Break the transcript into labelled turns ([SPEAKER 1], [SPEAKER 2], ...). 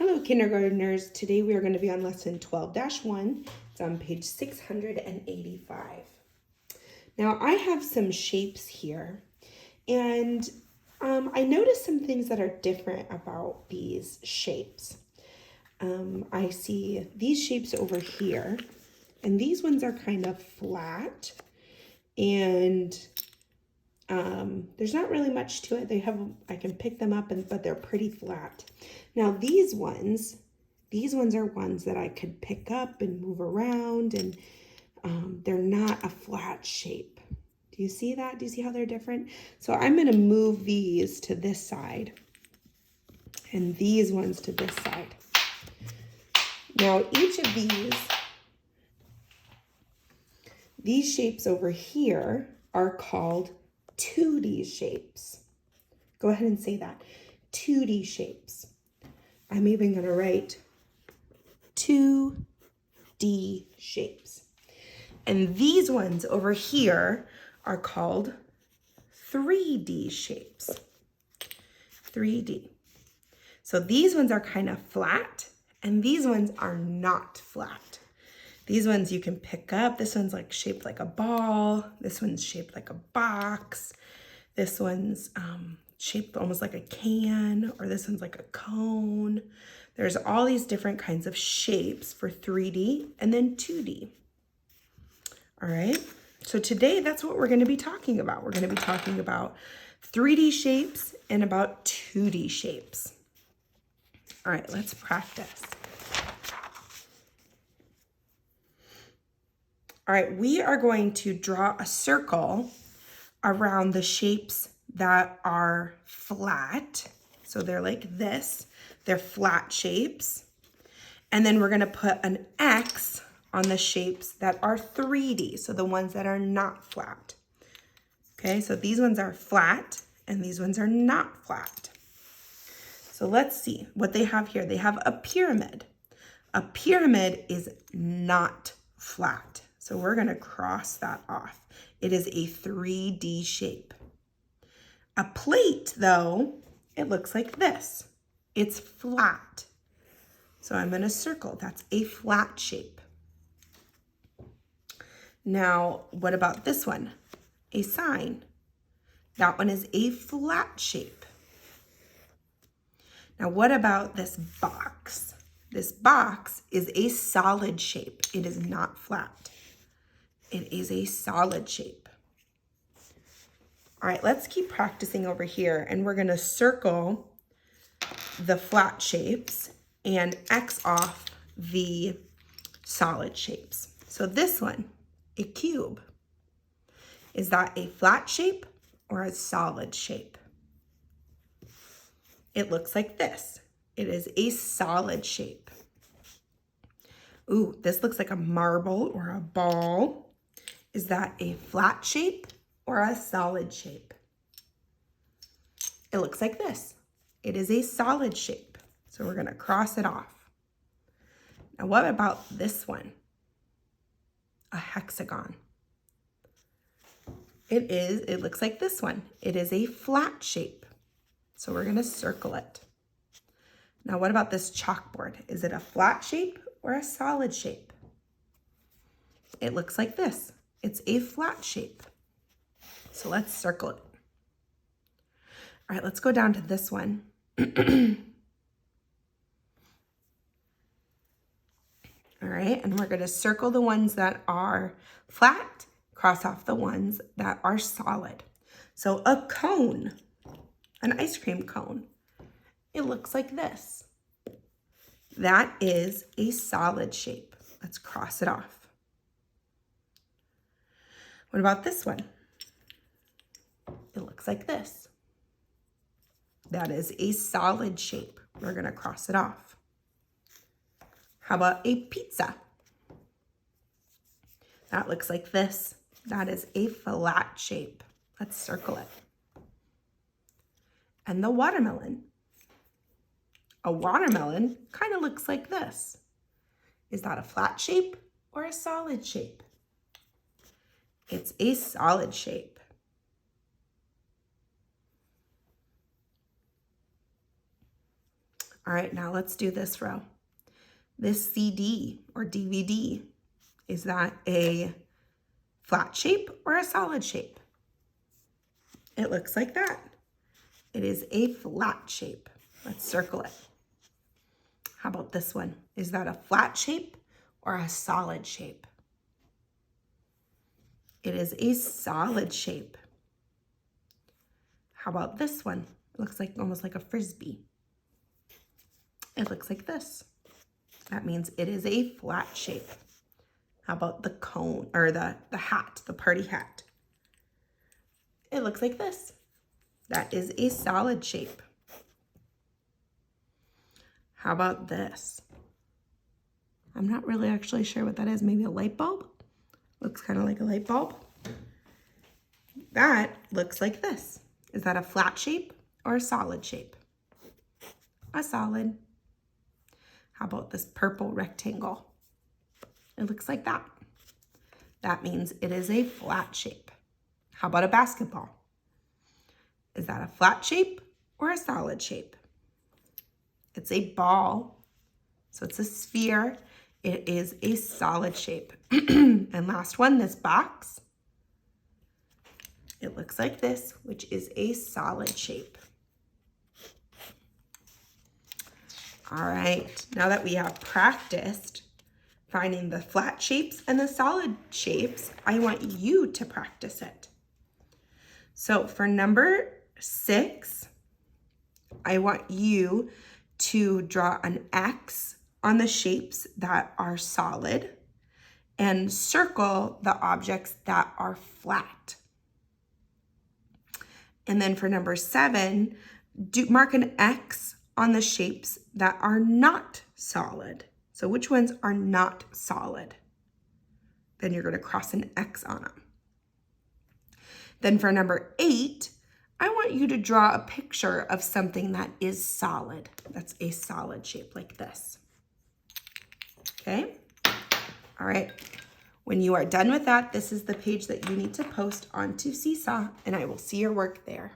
[SPEAKER 1] Hello, kindergartners. Today we are going to be on lesson 12-1. It's on page 685. Now, I have some shapes here, and I noticed some things that are different about these shapes. I see these shapes over here, and these ones are kind of flat, and there's not really much to it. I can pick them up, but they're pretty flat. Now these ones are ones that I could pick up and move around, and they're not a flat shape. Do you see that? Do you see how they're different? So I'm gonna move these to this side and these ones to this side. Now each of these shapes over here are called 2D shapes. Go ahead and say that, 2D shapes. I'm even gonna write 2D shapes. And these ones over here are called 3D shapes. 3D. So these ones are kind of flat, and these ones are not flat. These ones you can pick up. This one's like shaped like a ball. This one's shaped like a box. This one's shaped almost like a can, or this one's like a cone. There's all these different kinds of shapes for 3D and then 2D. All right, so today that's what we're going to be talking about. We're going to be talking about 3D shapes and about 2D shapes. All right, let's practice. All right, we are going to draw a circle around the shapes that are flat. So they're like this. They're flat shapes. And then we're going to put an X on the shapes that are 3D, so the ones that are not flat. Okay, so these ones are flat and these ones are not flat. So let's see what they have here. They have a pyramid. A pyramid is not flat. So we're going to cross that off. It is a 3D shape. A plate, though, it looks like this. It's flat. So I'm going to circle. That's a flat shape. Now, what about this one? A sign. That one is a flat shape. Now, what about this box? This box is a solid shape. It is not flat. It is a solid shape. All right, let's keep practicing over here, and we're gonna circle the flat shapes and X off the solid shapes. So this one, a cube. Is that a flat shape or a solid shape? It looks like this. It is a solid shape. Ooh, this looks like a marble or a ball. Is that a flat shape or a solid shape? It looks like this. It is a solid shape. So we're gonna cross it off. Now what about this one? A hexagon. It looks like this one. It is a flat shape. So we're gonna circle it. Now what about this chalkboard? Is it a flat shape or a solid shape? It looks like this. It's a flat shape. So let's circle it. All right, let's go down to this one. All right, and we're gonna circle the ones that are flat, cross off the ones that are solid. So a cone, an ice cream cone, it looks like this. That is a solid shape. Let's cross it off. What about this one? It looks like this. That is a solid shape. We're gonna cross it off. How about a pizza? That looks like this. That is a flat shape. Let's circle it. And the watermelon. A watermelon kind of looks like this. Is that a flat shape or a solid shape? It's a solid shape. All right, now let's do this row. This CD or DVD, is that a flat shape or a solid shape? It looks like that. It is a flat shape. Let's circle it. How about this one? Is that a flat shape or a solid shape? It is a solid shape. How about this one? It looks like almost like a frisbee. It looks like this. That means it is a flat shape. How about the cone or the hat, the party hat? It looks like this. That is a solid shape. How about this? I'm not really actually sure what that is. Maybe a light bulb? Looks kind of like a light bulb. That looks like this. Is that a flat shape or a solid shape? A solid. How about this purple rectangle? It looks like that. That means it is a flat shape. How about a basketball? Is that a flat shape or a solid shape? It's a ball, so it's a sphere. It is a solid shape. And last one, this box. It looks like this, which is a solid shape. All right, now that we have practiced finding the flat shapes and the solid shapes, I want you to practice it. So for number 6, I want you to draw an X on the shapes that are solid and circle the objects that are flat. And then for number 7, mark an X on the shapes that are not solid. So which ones are not solid? Then you're going to cross an X on them. Then for number 8, I want you to draw a picture of something that is solid. That's a solid shape like this. Okay? All right. When you are done with that, this is the page that you need to post onto Seesaw, and I will see your work there.